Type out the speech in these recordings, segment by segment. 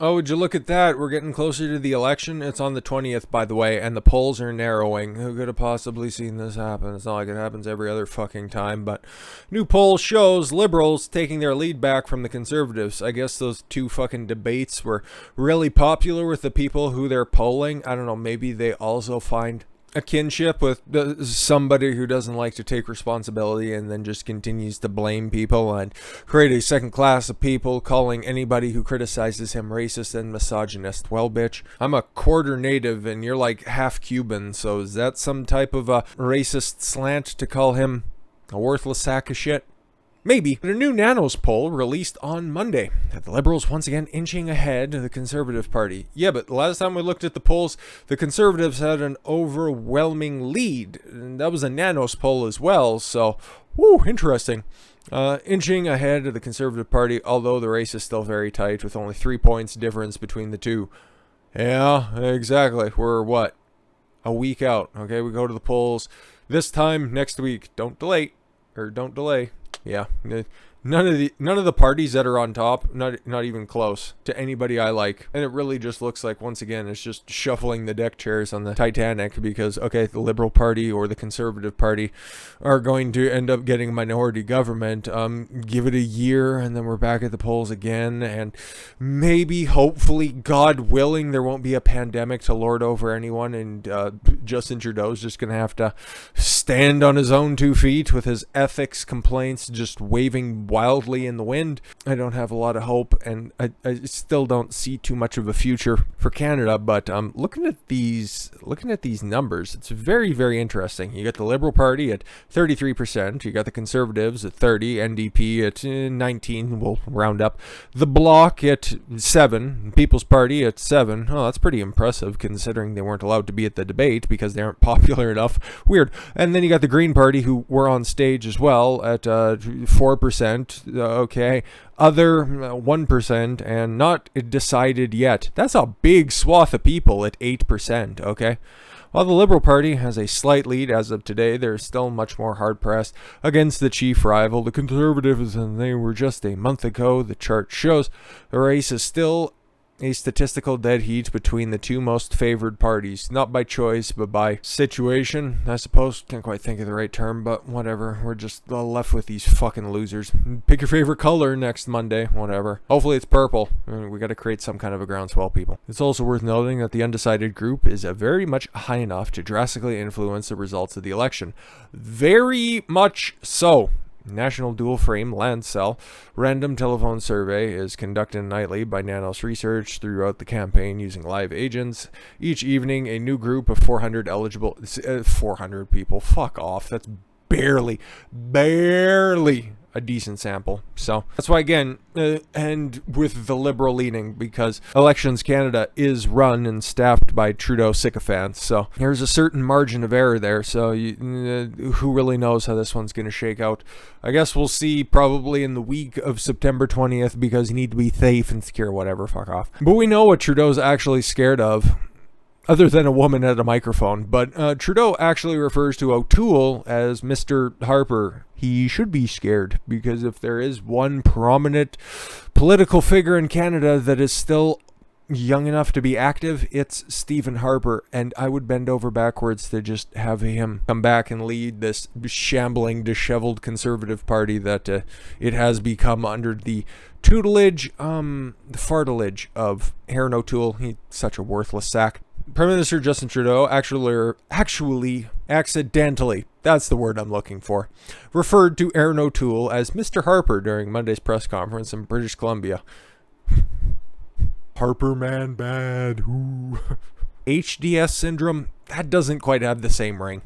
Oh, would you look at that? We're getting closer to the election. It's on the 20th, by the way, and the polls are narrowing. Who could have possibly seen this happen? It's not like it happens every other fucking time, but new poll shows Liberals taking their lead back from the Conservatives. I guess those two fucking debates were really popular with the people who they're polling. I don't know, maybe they also find a kinship with somebody who doesn't like to take responsibility and then just continues to blame people and create a second class of people, calling anybody who criticizes him racist and misogynist. Well, bitch, I'm a quarter native and you're like half Cuban, so is that some type of a racist slant to call him a worthless sack of shit? Maybe. But a new Nanos poll released on Monday had the Liberals once again inching ahead of the Conservative Party. Yeah, but the last time we looked at the polls, the Conservatives had an overwhelming lead. And that was a Nanos poll as well, so, interesting. Inching ahead of the Conservative Party, although the race is still very tight with only 3 points difference between the two. Yeah, exactly. We're what? A week out. Okay, we go to the polls this time next week. Don't delay. Yeah, none of the parties that are on top, not even close to anybody I like. And it really just looks like, once again, it's just shuffling the deck chairs on the Titanic, because okay, the Liberal Party or the Conservative Party are going to end up getting a minority government. Give it a year and then we're back at the polls again, and maybe, hopefully, God willing, there won't be a pandemic to lord over anyone, and Justin Trudeau is just gonna have to stand on his own 2 feet with his ethics complaints just waving wildly in the wind. I don't have a lot of hope, and I still don't see too much of a future for Canada. But looking at these numbers, it's very, very interesting. You got the Liberal Party at 33%. You got the Conservatives at 30%, NDP at 19%. We'll round up. The Bloc at 7%. People's Party at 7%. Oh, that's pretty impressive considering they weren't allowed to be at the debate because they aren't popular enough. Weird. And then you got the Green Party, who were on stage as well, at 4%. Okay. Other 1%, and not decided yet. That's a big swath of people at 8%. Okay. While the Liberal Party has a slight lead as of today, they're still much more hard-pressed against the chief rival, the Conservatives, and they were just a month ago. The chart shows the race is still a statistical dead heat between the two most favored parties, not by choice, but by situation, I suppose. Can't quite think of the right term, but whatever. We're just left with these fucking losers. Pick your favorite color next Monday, whatever. Hopefully it's purple. We gotta create some kind of a groundswell, people. It's also worth noting that the undecided group is very much high enough to drastically influence the results of the election. Very much so. National Dual Frame Land Cell random telephone survey is conducted nightly by Nanos Research throughout the campaign using live agents. Each evening, a new group of 400 eligible... 400 people. Fuck off. That's barely a decent sample. So that's why, again, and with the Liberal leaning, because Elections Canada is run and staffed by Trudeau sycophants, so there's a certain margin of error there. So who really knows how this one's going to shake out? I guess we'll see probably in the week of September 20th, because you need to be safe and secure, whatever, fuck off. But we know what Trudeau's actually scared of, other than a woman at a microphone. But Trudeau actually refers to O'Toole as Mr. Harper. He should be scared, because if there is one prominent political figure in Canada that is still young enough to be active, it's Stephen Harper, and I would bend over backwards to just have him come back and lead this shambling, disheveled Conservative Party that it has become under the tutelage, the fartlage of Erin O'Toole. He's such a worthless sack. Prime Minister Justin Trudeau actually accidentally, that's the word I'm looking for, referred to Erin O'Toole as Mr. Harper during Monday's press conference in British Columbia. Harper man bad. Ooh. HDS syndrome, that doesn't quite have the same ring.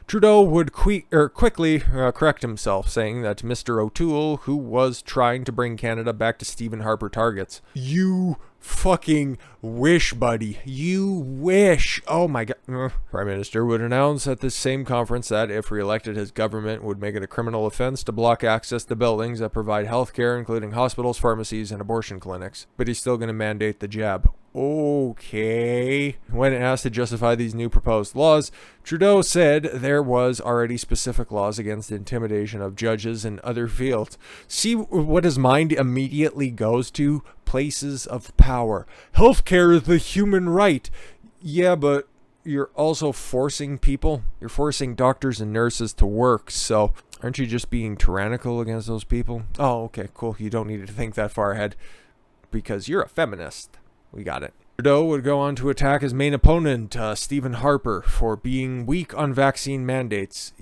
Trudeau would quickly correct himself, saying that Mr. O'Toole, who was trying to bring Canada back to Stephen Harper targets. You fucking wish, buddy. You wish. Oh my god. Prime Minister would announce at this same conference that if re-elected, his government would make it a criminal offense to block access to buildings that provide health care, including hospitals, pharmacies, and abortion clinics. But he's still going to mandate the jab. Okay. When asked to justify these new proposed laws, Trudeau said there was already specific laws against intimidation of judges in other fields. See what his mind immediately goes to? places of power. Healthcare is the human right. Yeah, but you're also forcing people. You're forcing doctors and nurses to work. So aren't you just being tyrannical against those people? Oh, okay, cool. You don't need to think that far ahead because you're a feminist. We got it. Trudeau would go on to attack his main opponent, Stephen Harper, for being weak on vaccine mandates.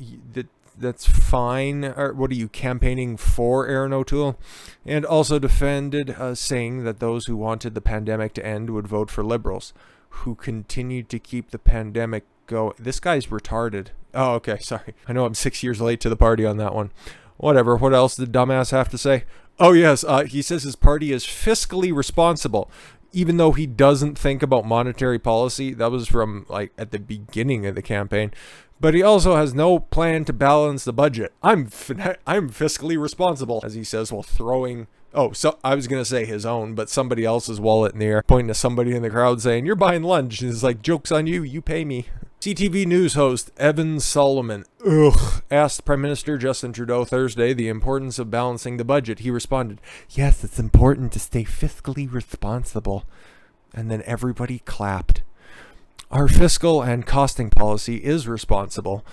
That's fine. What are you campaigning for, Erin O'Toole? And also defended saying that those who wanted the pandemic to end would vote for Liberals, who continued to keep the pandemic going. This guy's retarded. Oh, okay, sorry. I know I'm 6 years late to the party on that one. Whatever. What else did dumbass have to say? Oh, yes. He says his party is fiscally responsible, even though he doesn't think about monetary policy. That was from, like, at the beginning of the campaign. But he also has no plan to balance the budget. I'm fiscally responsible, as he says, while throwing... Oh, so I was going to say his own, but somebody else's wallet in the air, pointing to somebody in the crowd saying, "You're buying lunch." And it's like, joke's on you, you pay me. CTV News host Evan Solomon asked Prime Minister Justin Trudeau Thursday the importance of balancing the budget. He responded, "Yes, it's important to stay fiscally responsible." And then everybody clapped. Our fiscal and costing policy is responsible.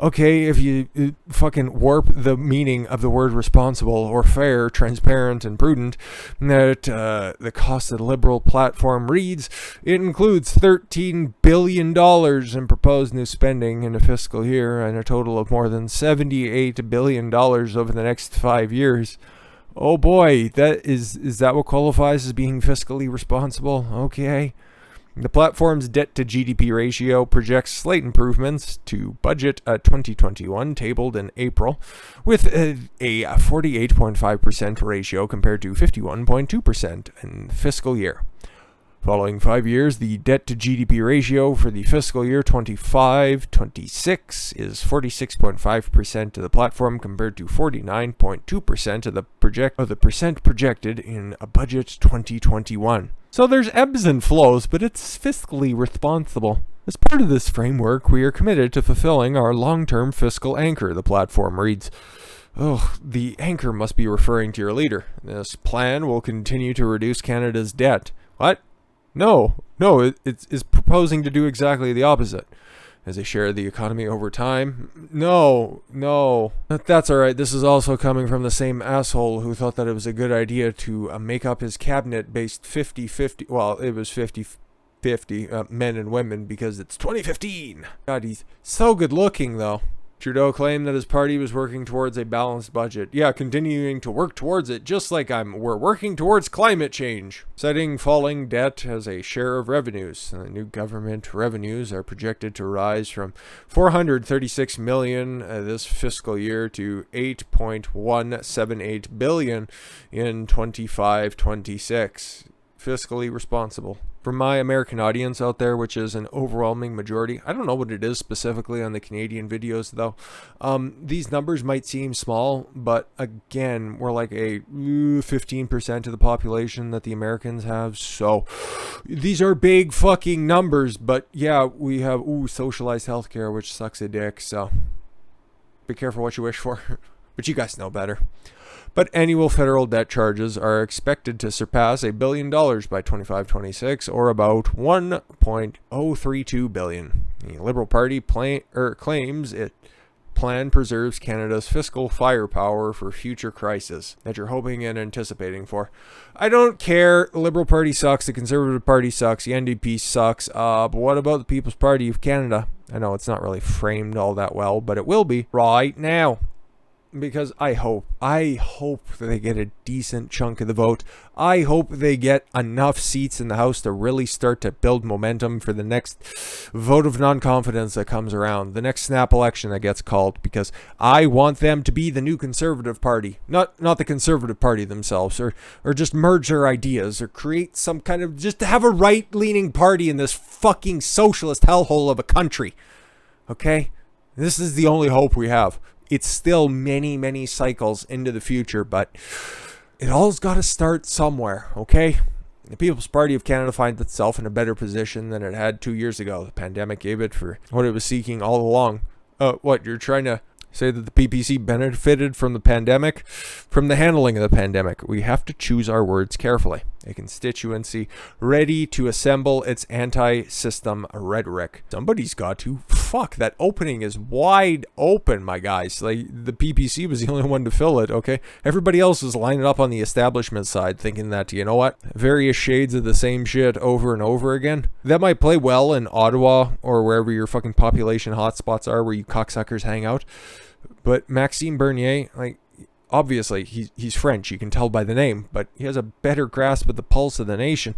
Okay, if you fucking warp the meaning of the word responsible or fair, transparent, and prudent, that the cost of the Liberal platform reads, it includes $13 billion in proposed new spending in a fiscal year and a total of more than $78 billion over the next 5 years. Oh boy, is that what qualifies as being fiscally responsible? Okay. The platform's debt to GDP ratio projects slight improvements to budget 2021 tabled in April, with a 48.5% ratio compared to 51.2% in fiscal year. Following 5 years, the debt to GDP ratio for the fiscal year 25-26 is 46.5% of the platform compared to 49.2% of the percent projected in a budget 2021. So there's ebbs and flows, but it's fiscally responsible. As part of this framework, we are committed to fulfilling our long-term fiscal anchor, the platform reads. The anchor must be referring to your leader. This plan will continue to reduce Canada's debt. What? No, it's proposing to do exactly the opposite. As they share the economy over time. No. That's alright. This is also coming from the same asshole who thought that it was a good idea to make up his cabinet based 50-50. Well, it was 50-50 men and women because it's 2015. God, he's so good looking though. Trudeau claimed that his party was working towards a balanced budget. Yeah, continuing to work towards it, just like we're working towards climate change. Citing falling debt as a share of revenues. The new government revenues are projected to rise from $436 million this fiscal year to $8.178 billion in 25-26. Fiscally responsible. For my American audience out there, which is an overwhelming majority, I don't know what it is specifically on the Canadian videos though. These numbers might seem small, but again, we're like a 15% of the population that the Americans have. So these are big fucking numbers, but yeah, we have socialized healthcare, which sucks a dick. So be careful what you wish for, but you guys know better. But annual federal debt charges are expected to surpass $1 billion by 25-26, or about $1.032 billion. The Liberal Party claims it plan preserves Canada's fiscal firepower for future crises that you're hoping and anticipating for. I don't care. The Liberal Party sucks. The Conservative Party sucks. The NDP sucks. But what about the People's Party of Canada? I know it's not really framed all that well, but it will be right now. Because I hope they get a decent chunk of the vote. I hope they get enough seats in the House to really start to build momentum for the next vote of non-confidence that comes around, the next snap election that gets called, because I want them to be the new Conservative Party, not the Conservative Party themselves, or just merge their ideas, or create some kind of, just to have a right-leaning party in this fucking socialist hellhole of a country. Okay? This is the only hope we have. It's still many, many cycles into the future, but it all's got to start somewhere, okay? The People's Party of Canada finds itself in a better position than it had 2 years ago. The pandemic gave it for what it was seeking all along. What, you're trying to say that the PPC benefited from the pandemic? From the handling of the pandemic. We have to choose our words carefully. a constituency ready to assemble its anti-system rhetoric. Somebody's got to. Fuck, that opening is wide open, my guys. Like, the PPC was the only one to fill it, okay? Everybody else is lining up on the establishment side thinking that, you know what, various shades of the same shit over and over again. That might play well in Ottawa or wherever your fucking population hotspots are where you cocksuckers hang out. But Maxime Bernier, like, obviously, he's French, you can tell by the name, but he has a better grasp of the pulse of the nation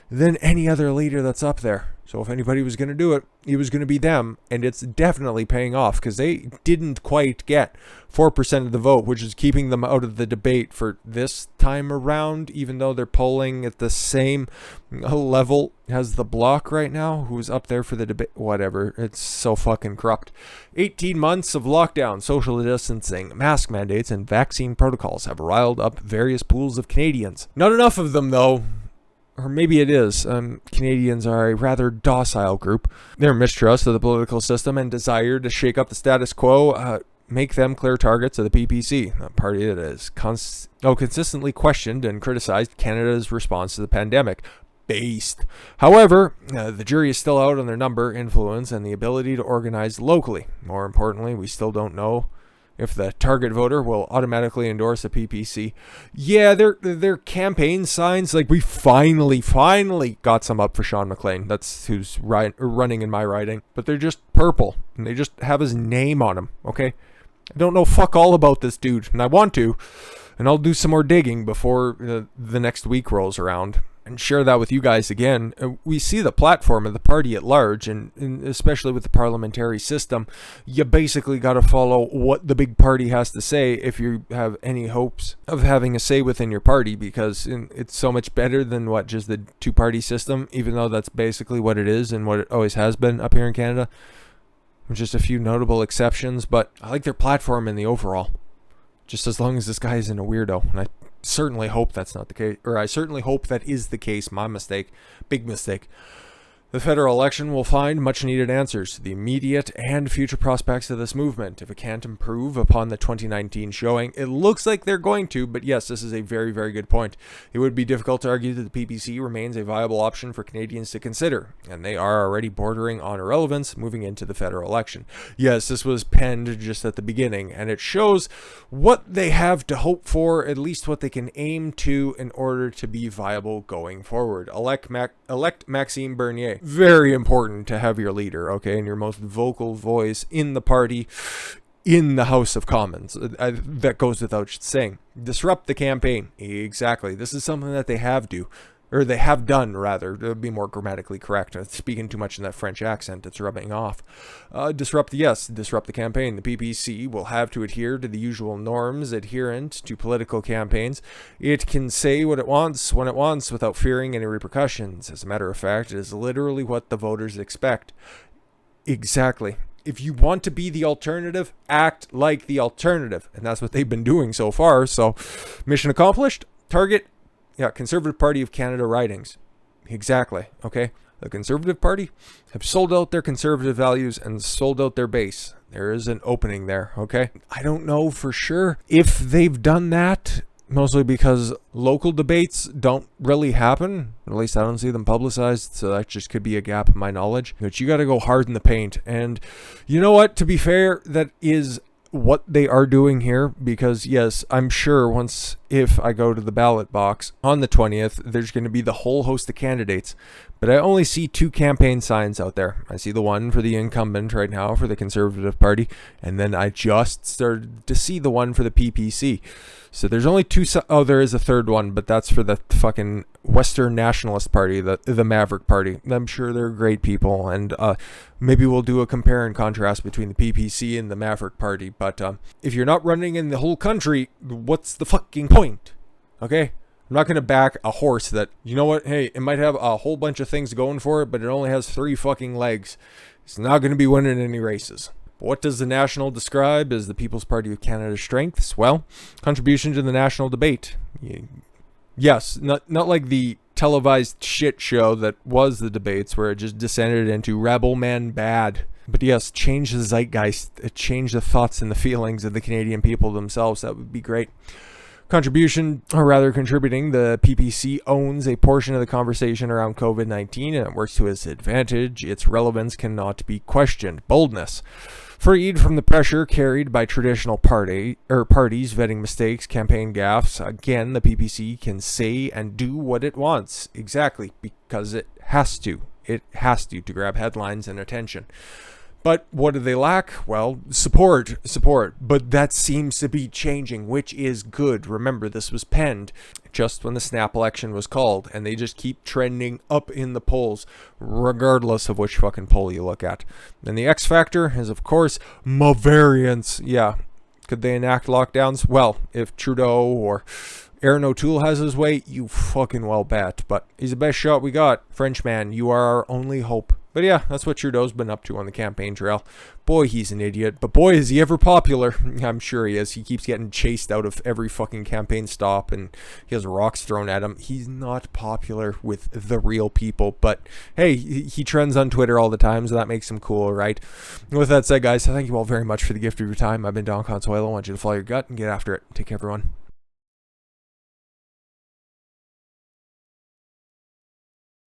than any other leader that's up there. So if anybody was going to do it, it was going to be them, and it's definitely paying off, because they didn't quite get 4% of the vote, which is keeping them out of the debate for this time around, even though they're polling at the same level as the Bloc right now, who's up there for the debate. Whatever, it's so fucking corrupt. 18 months of lockdown, social distancing, mask mandates, and vaccine protocols have riled up various pools of Canadians. Not enough of them, though. Or maybe it is. Canadians are a rather docile group. Their mistrust of the political system and desire to shake up the status quo make them clear targets of the PPC, a party that has consistently questioned and criticized Canada's response to the pandemic. Based. However, the jury is still out on their number, influence, and the ability to organize locally. More importantly, we still don't know if the target voter will automatically endorse a PPC. Yeah, their campaign signs, like, we finally got some up for Sean McLean. That's who's running in my riding. But they're just purple, and they just have his name on them, okay? I don't know fuck all about this dude, and I want to, and I'll do some more digging before the next week rolls around and share that with you guys again. We see the platform of the party at large, and especially with the parliamentary system, you basically got to follow what the big party has to say if you have any hopes of having a say within your party, because it's so much better than just the two-party system, even though that's basically what it is and what it always has been up here in Canada, with just a few notable exceptions. But I like their platform in the overall, just as long as this guy isn't a weirdo, and I certainly hope that's not the case, or I certainly hope that is the case. My mistake, big mistake. The federal election will find much needed answers to the immediate and future prospects of this movement. If it can't improve upon the 2019 showing, it looks like they're going to, but yes, this is a very, very good point. It would be difficult to argue that the PPC remains a viable option for Canadians to consider, and they are already bordering on irrelevance moving into the federal election. Yes, this was penned just at the beginning, and it shows what they have to hope for, at least what they can aim to in order to be viable going forward. Elect Maxime Bernier. Very important to have your leader, okay, and your most vocal voice in the party, in the House of Commons. That goes without saying. Disrupt the campaign. Exactly. This is something that they have done, rather, to be more grammatically correct. I'm speaking too much in that French accent. It's rubbing off. Disrupt the campaign. The PPC will have to adhere to the usual norms adherent to political campaigns. It can say what it wants, when it wants, without fearing any repercussions. As a matter of fact, it is literally what the voters expect. Exactly. If you want to be the alternative, act like the alternative. And that's what they've been doing so far. So, mission accomplished. Target. Yeah, Conservative Party of Canada ridings. Exactly, okay? The Conservative Party have sold out their conservative values and sold out their base. There is an opening there, okay? I don't know for sure if they've done that, mostly because local debates don't really happen. At least I don't see them publicized, so that just could be a gap in my knowledge. But you got to go hard in the paint. And you know what? To be fair, that is what they are doing here, because yes, I'm sure if I go to the ballot box on the 20th, there's going to be the whole host of candidates, but I only see two campaign signs out there. I see the one for the incumbent right now for the Conservative Party, and then I just started to see the one for the PPC. So there's only two. Oh, there is a third one, but that's for the fucking Western Nationalist Party, the Maverick Party. I'm sure they're great people, and maybe we'll do a compare and contrast between the PPC and the Maverick Party. But if you're not running in the whole country, what's the fucking point? Okay? I'm not going to back a horse that, you know what, hey, it might have a whole bunch of things going for it, but it only has 3 fucking legs. It's not going to be winning any races. What does the National describe as the People's Party of Canada's strengths? Well, contribution to the national debate. Yes, not like the televised shit show that was the debates, where it just descended into rebel man bad. But yes, change the zeitgeist, change the thoughts and the feelings of the Canadian people themselves. That would be great. Contributing, the PPC owns a portion of the conversation around COVID-19 and it works to its advantage. Its relevance cannot be questioned. Boldness. Freed from the pressure carried by traditional parties vetting mistakes, campaign gaffes. Again, the PPC can say and do what it wants. Exactly, because it has to. It has to grab headlines and attention. But what do they lack? Well, support. But that seems to be changing, which is good. Remember, this was penned just when the snap election was called, and they just keep trending up in the polls, regardless of which fucking poll you look at. And the X factor is, of course, variance. Yeah. Could they enact lockdowns? Well, if Trudeau or Erin O'Toole has his way, you fucking well bet. But he's the best shot we got. Frenchman, you are our only hope. But yeah, that's what Trudeau's been up to on the campaign trail. Boy, he's an idiot. But boy, is he ever popular. I'm sure he is. He keeps getting chased out of every fucking campaign stop and he has rocks thrown at him. He's not popular with the real people. But hey, he trends on Twitter all the time, so that makes him cool, right? With that said, guys, thank you all very much for the gift of your time. I've been Don Consuelo. I want you to follow your gut and get after it. Take care, everyone.